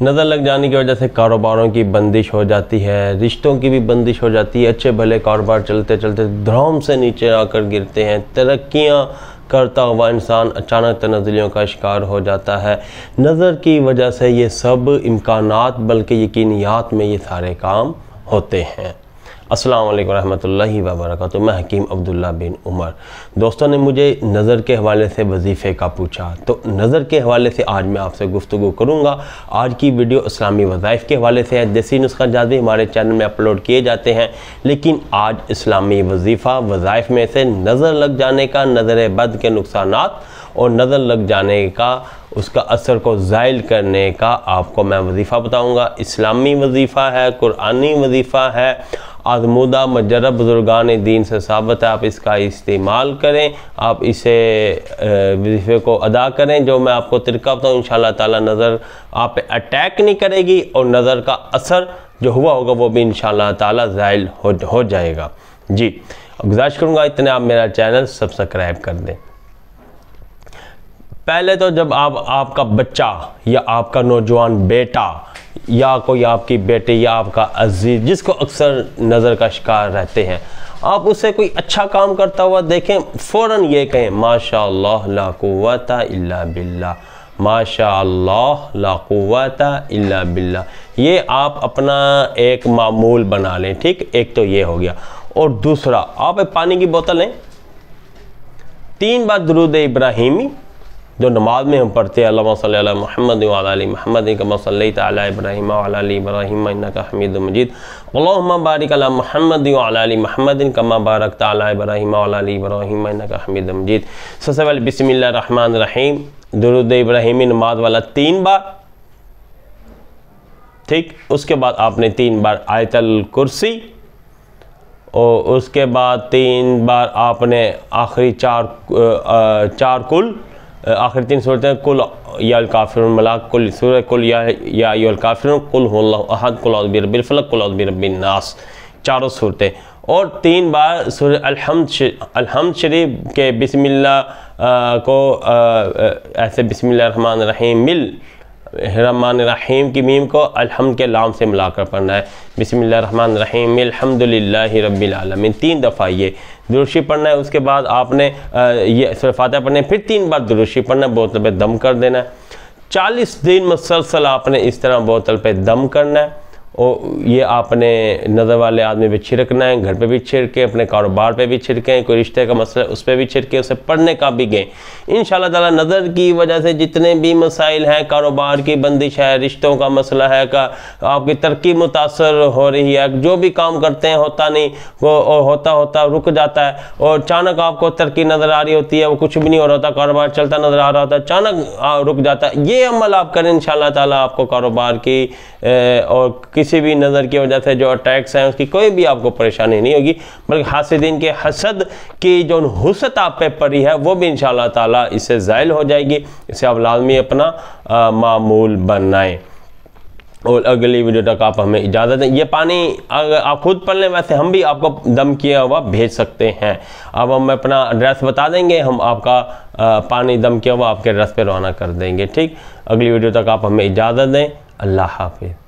नज़र लग जाने की वजह से कारोबारों की बंदिश हो जाती है, रिश्तों की भी बंदिश हो जाती है। अच्छे भले कारोबार चलते चलते धड़ाम से नीचे आकर गिरते हैं। तरक्कियां करता हुआ इंसान अचानक तनाज़ुलियों का शिकार हो जाता है। नज़र की वजह से ये सब इम्कानात बल्कि यकीनियात में ये सारे काम होते हैं। अस्सलाम वालेकुम रहमतुल्लाहि व बरकातुहू। मैं हकीम अब्दुल्ला बिन उमर। दोस्तों ने मुझे नज़र के हवाले से वजीफ़े का पूछा, तो नज़र के हवाले से आज मैं आपसे गुफ्तगू करूँगा। आज की वीडियो इस्लामी वज़ाइफ़ के हवाले से है। देसी नुस्खा जात भी हमारे चैनल में अपलोड किए जाते हैं, लेकिन आज इस्लामी वजीफ़ा वज़ाइफ़ में से नज़र लग जाने का, नज़र बद के नुकसानात और नज़र लग जाने का उसका असर को ज़ाइल करने का आपको मैं वजीफ़ा बताऊँगा। इस्लामी वजीफ़ा है, कुरानी वजीफ़ा है, आज़मूदा मजरब बुज़ुर्गान दीन से साबित है। आप इसका इस्तेमाल करें, आप इसे वजीफ़े को अदा करें। जो मैं आपको तरीका बताऊँ, इंशाअल्लाह ताला नज़र आप पे अटैक नहीं करेगी और नज़र का असर जो हुआ होगा वो भी इंशाअल्लाह ताला ज़ाइल हो जाएगा। जी, गुज़ारिश करूँगा इतने आप मेरा चैनल सब्सक्राइब कर दें। पहले तो जब आपका बच्चा या आपका नौजवान बेटा या कोई आपकी बेटी या आपका अजीज़ जिसको अक्सर नज़र का शिकार रहते हैं, आप उसे कोई अच्छा काम करता हुआ देखें, फ़ौरन ये कहें माशाअल्लाह ला कुव्वता इल्ला बिल्लाह, माशाअल्लाह ला कुव्वता इल्ला बिल्लाह। ये आप अपना एक मामूल बना लें। ठीक, एक तो ये हो गया। और दूसरा, आप एक पानी की बोतल लें, 3 बार दुरूद इब्राहिमी जो नमाज में हम पढ़ते हैं, अल्लाहुम्मा सल्ली अला मुहम्मद व अला आलि मुहम्मद कमा सल्लैता अला इब्राहीम व अला आलि इब्राहीम इन्नका हमीदुम मजीद, अल्लाहुम्मा बारिक अला मुहम्मद व अला आलि मुहम्मद कमा बारकता अला इब्राहीम व अला आलि इब्राहीम इन्नका हमीदुम मजीद। सबसे पहले बिस्मिल्लाहिर रहमानिर रहीम दुरूद इब्राहिमी नमाज वाला 3 बार। ठीक, उसके बाद आपने 3 बार आयतल कुर्सी और उसके बाद 3 बार आपने आखिरी चार कुल आखिर 3 सूरतें, कुल या काफिरुन मलाक, कुल सूरह कुल या अय्युहल काफिरुन, कुल हुवल्लाहु अहद, कुल औज़ु बिरब्बिल फलक, कुल औज़ु बिरब्बिन नास, चारों सूरतें। और 3 बार सूरह अलहम्द शरीफ के बिस्मिल्लाह को ऐसे बिस्मिल्लाहिर रहमानिर रहीम मिल रहमान रहीम की मीम को अल्हम्द के लाम से मिलाकर पढ़ना है। बिस्मिल्लाहिर रहमानिर रहीम अल्हम्दुलिल्लाहि रब्बिल आलमीन 3 दफ़ा ये दुरूशी पढ़ना है। उसके बाद आपने ये सूरह फातिहा पढ़ना है, फिर 3 बार दुरूशी पढ़ना है, बोतल पे दम कर देना है। 40 दिन मुसलसल आपने इस तरह बोतल पे दम करना है और ये आपने नज़र वाले आदमी पे छिड़कना है, घर पे भी छिड़के, अपने कारोबार पे भी छिड़कें, कोई रिश्ते का मसला उस पर भी छिड़के, उसे पढ़ने का भी गए। इंशाअल्लाह ताला नज़र की वजह से जितने भी मसाइल हैं, कारोबार की बंदिश है, रिश्तों का मसला है, आपकी तरक्की मुतासर हो रही है, जो भी काम करते हैं होता नहीं, वो होता रुक जाता है और अचानक आपको तरक्की नज़र आ रही होती है, वो कुछ भी नहीं हो रहा होता, कारोबार चलता नज़र आ रहा होता है, अचानक रुक जाता है। ये अमल आप करें, इंशाअल्लाह ताला आपको कारोबार की और किसी भी नज़र की वजह से जो अटैक्स हैं उसकी कोई भी आपको परेशानी नहीं होगी, बल्कि हासिदीन के हसद की जो हुसत आप पे पड़ी है वो भी इंशाअल्लाह ताला इससे ज़ाइल हो जाएगी। इसे आप लाजमी अपना मामूल बनाएं। और अगली वीडियो तक आप हमें इजाज़त दें। ये पानी अगर आप खुद पढ़ लें, वैसे हम भी आपको दम किया हुआ भेज सकते हैं। अब हम अपना एड्रेस बता देंगे, हम आपका पानी दम किया हुआ आपके एड्रेस पे रवाना कर देंगे। ठीक, अगली वीडियो तक आप हमें इजाज़त दें। अल्लाह हाफिज़।